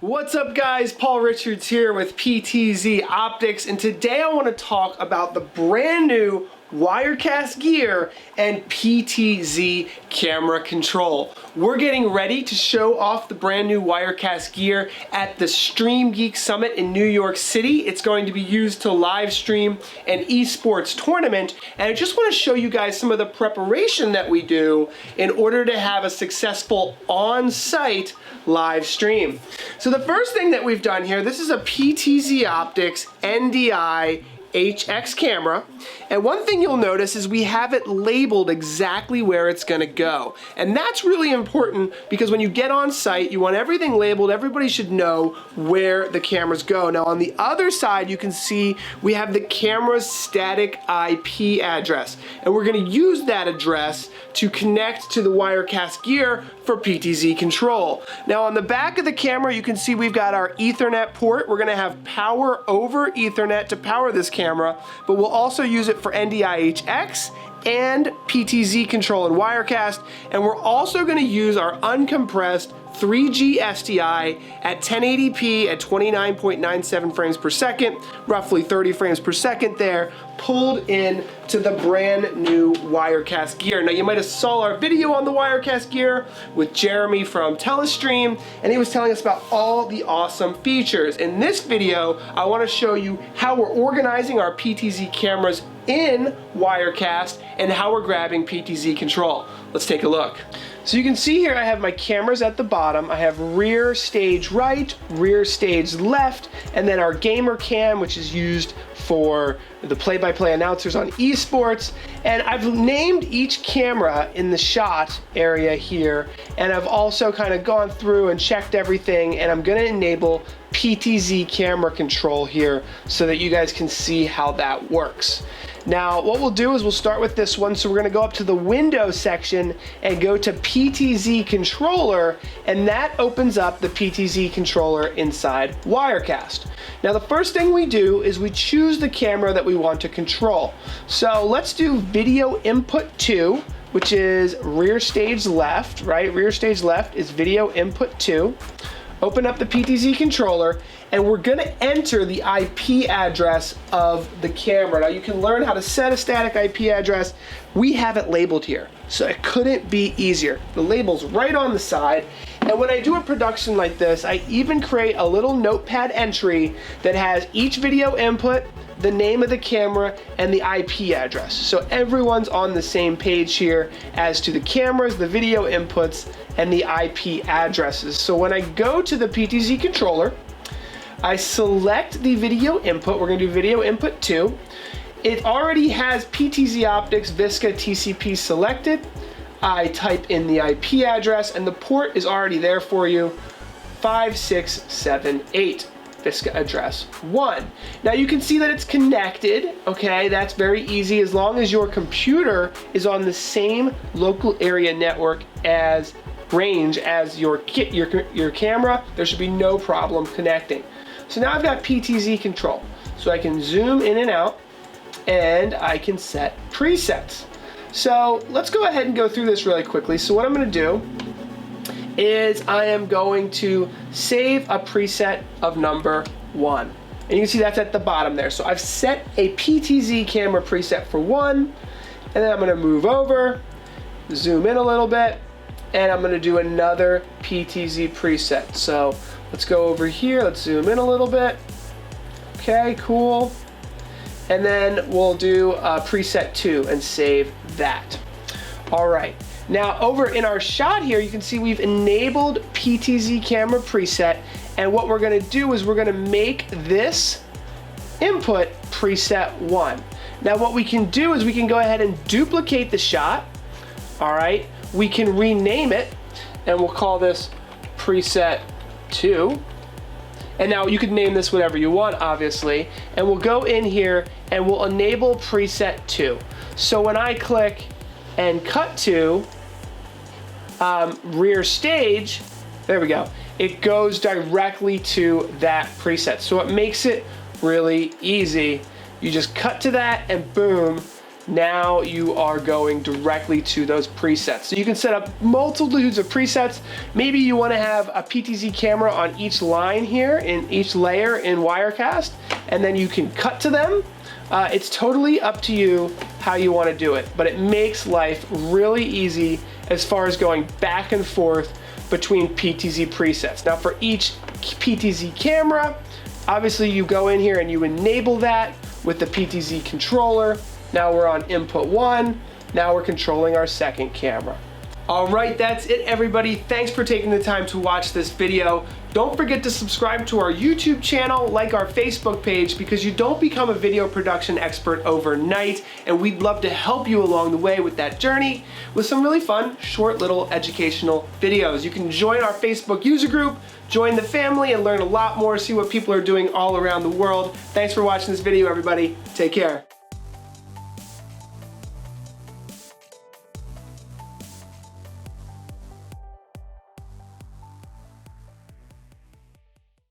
What's up guys, Paul Richards here with PTZ Optics, and today I want to talk about the brand new Wirecast Gear and PTZ Camera Control. We're getting ready to show off the brand new Wirecast Gear at the Stream Geek Summit in New York City. It's going to be used to live stream an esports tournament, and I just want to show you guys some of the preparation that we do in order to have a successful on-site live stream. So the first thing that we've done here, this is a PTZOptics NDI HX camera, and one thing you'll notice is we have it labeled exactly where it's going to go, and that's really important because when you get on site you want everything labeled. Everybody should know where the cameras go. Now on the other side you can see we have the camera's static IP address, and we're going to use that address to connect to the Wirecast Gear for PTZ Control. Now on the back of the camera you can see we've got our Ethernet port. We're going to have power over Ethernet to power this camera, but we'll also use it for NDI-HX and PTZ Control and Wirecast, and we're also going to use our uncompressed 3G SDI at 1080p at 29.97 frames per second, roughly 30 frames per second there, pulled in to the brand new Wirecast Gear. Now you might have saw our video on the Wirecast Gear with Jeremy from Telestream, and he was telling us about all the awesome features. In this video, I want to show you how we're organizing our PTZ cameras in Wirecast and how we're grabbing PTZ Control. Let's take a look. So you can see here I have my cameras at the bottom. I have rear stage right, rear stage left, and then our gamer cam, which is used for the play-by-play announcers on esports. And I've named each camera in the shot area here, and I've also kind of gone through and checked everything, and I'm going to enable PTZ Camera Control here so that you guys can see how that works. Now what we'll do is we'll start with this one. So we're going to go up to the Windows section and go to PTZ Controller, and that opens up the PTZ controller inside Wirecast. Now the first thing we do is we choose the camera that we want to control. So let's do video input 2, which is rear stage left, right? Rear stage left is video input 2. Open up the PTZ controller, and we're going to enter the IP address of the camera. Now you can learn how to set a static IP address. We have it labeled here, so it couldn't be easier. The label's right on the side, and when I do a production like this, I even create a little notepad entry that has each video input, the name of the camera, and the IP address. So everyone's on the same page here as to the cameras, the video inputs, and the IP addresses. So when I go to the PTZ controller, I select the video input. We're going to do video input 2. It already has PTZOptics Visca TCP selected. I type in the IP address, and the port is already there for you, 5678. Visca address 1. Now you can see that it's connected, okay? That's very easy as long as your computer is on the same local area network as range as your camera. There should be no problem connecting. So now I've got PTZ control. So I can zoom in and out, and I can set presets. So let's go ahead and go through this really quickly. So what I'm going to do is I am going to save a preset of number 1. And you can see that's at the bottom there. So I've set a PTZ camera preset for 1, and then I'm going to move over, zoom in a little bit, and I'm going to do another PTZ preset. So let's go over here, let's zoom in a little bit. Okay, cool. And then we'll do preset 2 and save that. All right. Now over in our shot here, you can see we've enabled PTZ camera preset, and what we're going to do is we're going to make this input preset 1. Now what we can do is we can go ahead and duplicate the shot. All right, we can rename it, and we'll call this preset 2. And now you can name this whatever you want, obviously, and we'll go in here and we'll enable preset 2. So when I click and cut to rear stage, there we go, it goes directly to that preset. So it makes it really easy. You just cut to that, and boom, now you are going directly to those presets. So you can set up multitudes of presets. Maybe you want to have a PTZ camera on each line here, in each layer in Wirecast, and then you can cut to them. It's totally up to you how you want to do it, but it makes life really easy as far as going back and forth between PTZ presets. Now for each PTZ camera, obviously you go in here and you enable that with the PTZ controller. Now we're on input 1. Now we're controlling our second camera. All right, that's it everybody. Thanks for taking the time to watch this video. Don't forget to subscribe to our YouTube channel, like our Facebook page, because you don't become a video production expert overnight, and we'd love to help you along the way with that journey with some really fun, short little educational videos. You can join our Facebook user group, join the family, and learn a lot more, see what people are doing all around the world. Thanks for watching this video, everybody. Take care.